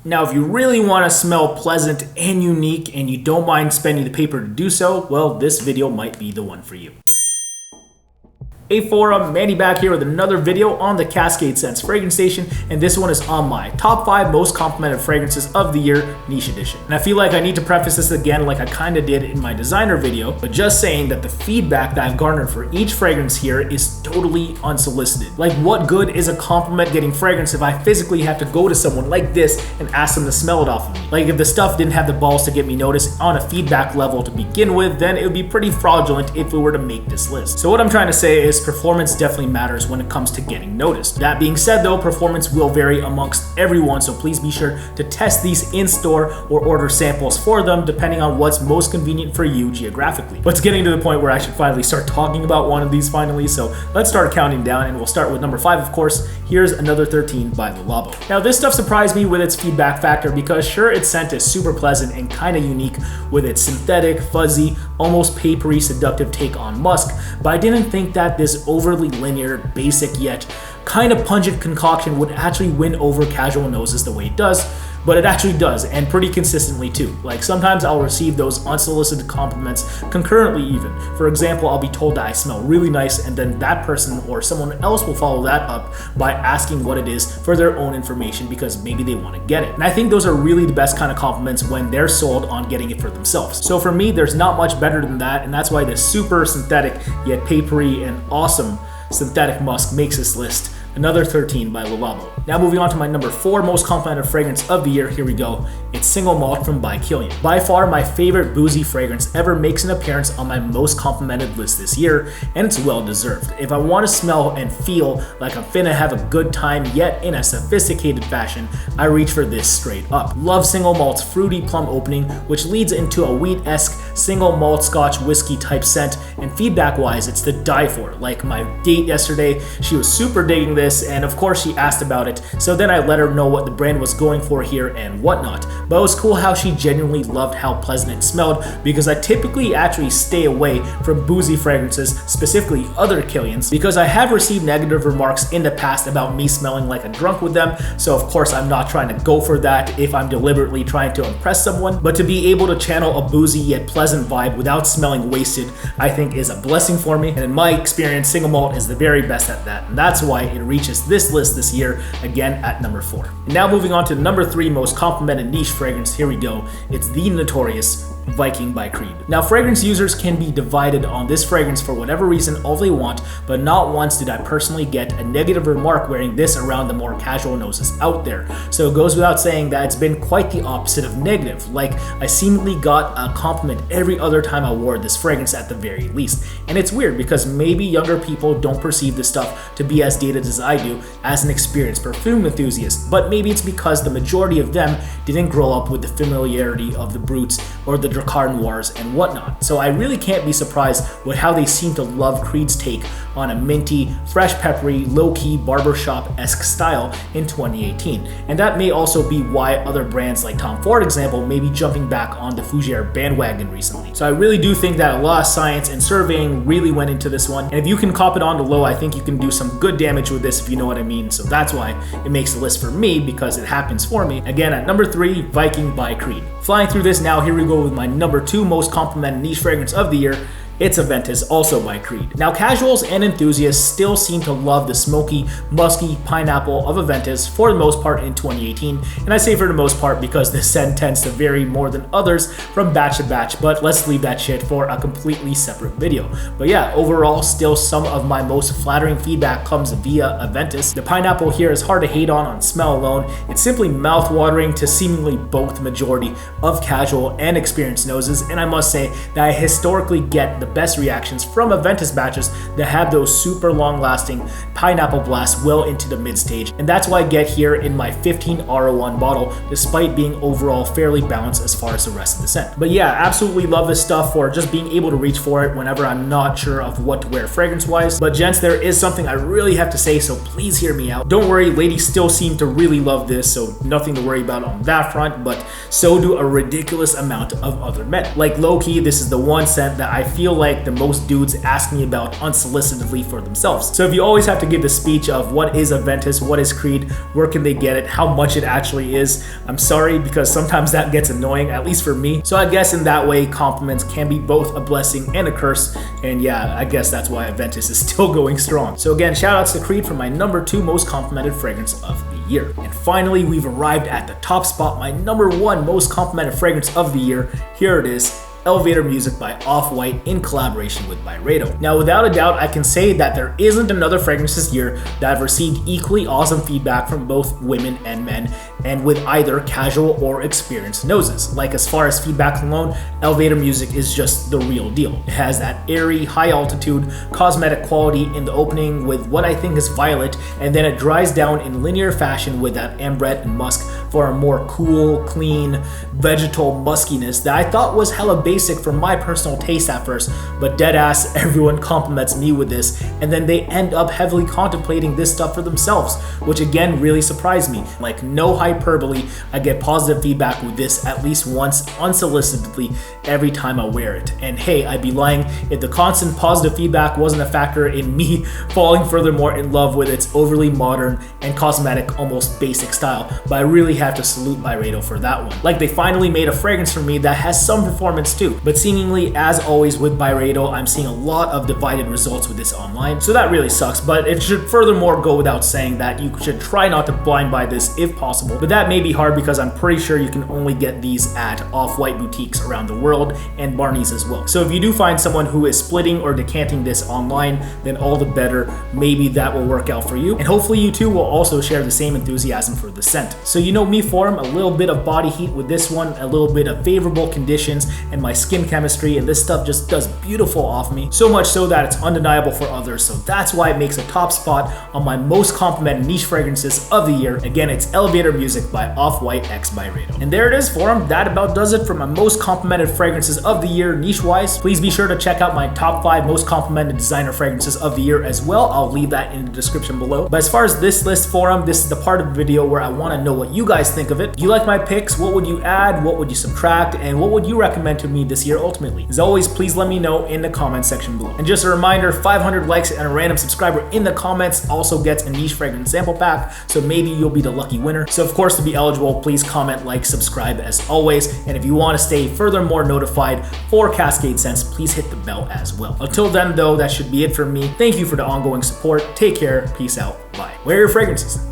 Now, if you really want to smell pleasant and unique and you don't mind spending the paper to do so, well, this video might be the one for you. Hey forum, Mandy back here with another video on the CascadeScents Fragrance Station, and this one is on my top 5 most complimented fragrances of the year niche edition. And I feel like I need to preface this again like I kinda did in my designer video, but just saying that the feedback that I've garnered for each fragrance here is totally unsolicited. Like, what good is a compliment getting fragrance if I physically have to go to someone like this and ask them to smell it off of me? Like, if the stuff didn't have the balls to get me noticed on a feedback level to begin with, then it would be pretty fraudulent if we were to make this list. So what I'm trying to say is performance definitely matters when it comes to getting noticed. That being said though, performance will vary amongst everyone, so please be sure to test these in store or order samples for them depending on what's most convenient for you geographically. But it's getting to the point where I should finally start talking about one of these finally, so let's start counting down, and we'll start with number 5 of course. Here's Another 13 by the Labo. Now this stuff surprised me with its feedback factor because sure, its scent is super pleasant and kinda unique with its synthetic, fuzzy, almost papery, seductive take on musk, but I didn't think that this overly linear, basic yet kind of pungent concoction would actually win over casual noses the way it does, but it actually does, and pretty consistently too. Like, sometimes I'll receive those unsolicited compliments concurrently even. For example, I'll be told that I smell really nice, and then that person or someone else will follow that up by asking what it is for their own information because maybe they want to get it. And I think those are really the best kind of compliments when they're sold on getting it for themselves. So for me, there's not much better than that, and that's why this super synthetic yet papery and awesome synthetic musk makes this list. Another 13 by Labo. Now moving on to my number 4 most complimented fragrance of the year, here we go. It's Single Malt from by Kilian. By far my favorite boozy fragrance ever makes an appearance on my most complimented list this year, and it's well deserved. If I want to smell and feel like I'm finna have a good time yet in a sophisticated fashion, I reach for this straight up. Love Single Malt's fruity plum opening, which leads into a wheat-esque single malt scotch whiskey type scent, and feedback wise it's to die for. Like my date yesterday, she was super digging this, and of course she asked about it, so then I let her know what the brand was going for here and whatnot. But it was cool how she genuinely loved how pleasant it smelled, because I typically actually stay away from boozy fragrances, specifically other Kilians, because I have received negative remarks in the past about me smelling like a drunk with them, so of course I'm not trying to go for that if I'm deliberately trying to impress someone. But to be able to channel a boozy yet pleasant vibe without smelling wasted, I think is a blessing for me, and in my experience, Single Malt is the very best at that, and that's why it reaches this list this year, again at number 4. And now moving on to the number 3 most complimented niche fragrance, here we go. It's the notorious Viking by Creed. Now, fragrance users can be divided on this fragrance for whatever reason all they want, but not once did I personally get a negative remark wearing this around the more casual noses out there. So it goes without saying that it's been quite the opposite of negative. Like, I seemingly got a compliment every other time I wore this fragrance at the very least. And it's weird because maybe younger people don't perceive this stuff to be as dated as I do as an experienced perfume enthusiast, but maybe it's because the majority of them didn't grow up with the familiarity of the Brutes or the Drakkar Noirs and whatnot. So I really can't be surprised with how they seem to love Creed's take on a minty, fresh peppery, low-key barbershop-esque style in 2018. And that may also be why other brands like Tom Ford example may be jumping back on the Fougere bandwagon recently. So I really do think that a lot of science and surveying really went into this one, and if you can cop it on the low, I think you can do some good damage with this, if you know what I mean. So that's why it makes the list for me, because it happens for me. Again, at number 3, Viking by Creed. Flying through this now, here we go with my number 2 most complimented niche fragrance of the year. It's AVENTUS, also by Creed. Now, casuals and enthusiasts still seem to love the smoky, musky pineapple of AVENTUS for the most part in 2018, and I say for the most part because the scent tends to vary more than others from batch to batch, but let's leave that shit for a completely separate video. But yeah, overall, still some of my most flattering feedback comes via AVENTUS. The pineapple here is hard to hate on smell alone. It's simply mouth-watering to seemingly both the majority of casual and experienced noses, and I must say that I historically get the best reactions from AVENTUS batches that have those super long-lasting pineapple blasts well into the mid-stage, and that's why I get here in my 15 R01 bottle, despite being overall fairly balanced as far as the rest of the scent. But yeah, absolutely love this stuff for just being able to reach for it whenever I'm not sure of what to wear fragrance-wise. But gents, there is something I really have to say, so please hear me out. Don't worry, ladies still seem to really love this, so nothing to worry about on that front, but so do a ridiculous amount of other men. Like, low-key, this is the one scent that I feel feel like the most dudes ask me about unsolicitedly for themselves. So if you always have to give the speech of what is AVENTUS, what is Creed, where can they get it, how much it actually is, I'm sorry, because sometimes that gets annoying, at least for me. So I guess in that way, compliments can be both a blessing and a curse. And yeah, I guess that's why AVENTUS is still going strong. So again, shout outs to Creed for my number 2 most complimented fragrance of the year. And finally, we've arrived at the top spot, my number 1 most complimented fragrance of the year. Here it is, Elevator Music by Off-White in collaboration with BYREDO. Now, without a doubt, I can say that there isn't another fragrance this year that I've received equally awesome feedback from both women and men, and with either casual or experienced noses. Like, as far as feedback alone, Elevator Music is just the real deal. It has that airy, high altitude, cosmetic quality in the opening with what I think is violet, and then it dries down in linear fashion with that ambrette and musk for a more cool, clean, vegetal muskiness that I thought was hella basic for my personal taste at first, but deadass, everyone compliments me with this, and then they end up heavily contemplating this stuff for themselves, which again really surprised me. Like, no hyperbole, I get positive feedback with this at least once unsolicitedly every time I wear it. And hey, I'd be lying if the constant positive feedback wasn't a factor in me falling furthermore in love with its overly modern and cosmetic, almost basic style, but I really have to salute BYREDO for that one. Like, they finally made a fragrance for me that has some performance too, but seemingly, as always with BYREDO, I'm seeing a lot of divided results with this online, so that really sucks. But it should furthermore go without saying that you should try not to blind buy this if possible, but that may be hard because I'm pretty sure you can only get these at Off-White boutiques around the world and Barney's as well. So if you do find someone who is splitting or decanting this online, then all the better. Maybe that will work out for you, and hopefully you too will also share the same enthusiasm for the scent. So you know me, Forum, a little bit of body heat with this one, a little bit of favorable conditions and my skin chemistry, and this stuff just does beautiful off me, so much so that it's undeniable for others. So that's why it makes a top spot on my most complimented niche fragrances of the year. Again, it's Elevator Music by Off-White x BYREDO. And there it is, Forum. That about does it for my most complimented fragrances of the year niche wise. Please be sure to check out my top 5 most complimented designer fragrances of the year as well. I'll leave that in the description below. But as far as this list, Forum, this is the part of the video where I want to know what you guys think of it. Do you like my picks? What would you add? What would you subtract? And what would you recommend to me this year ultimately? As always, please let me know in the comment section below. And just a reminder, 500 likes and a random subscriber in the comments also gets a niche fragrance sample pack, so maybe you'll be the lucky winner. So of course, to be eligible, please comment, like, subscribe as always. And if you want to stay furthermore notified for Cascade Scents, please hit the bell as well. Until then though, that should be it for me. Thank you for the ongoing support. Take care, peace out, bye. Wear your fragrances.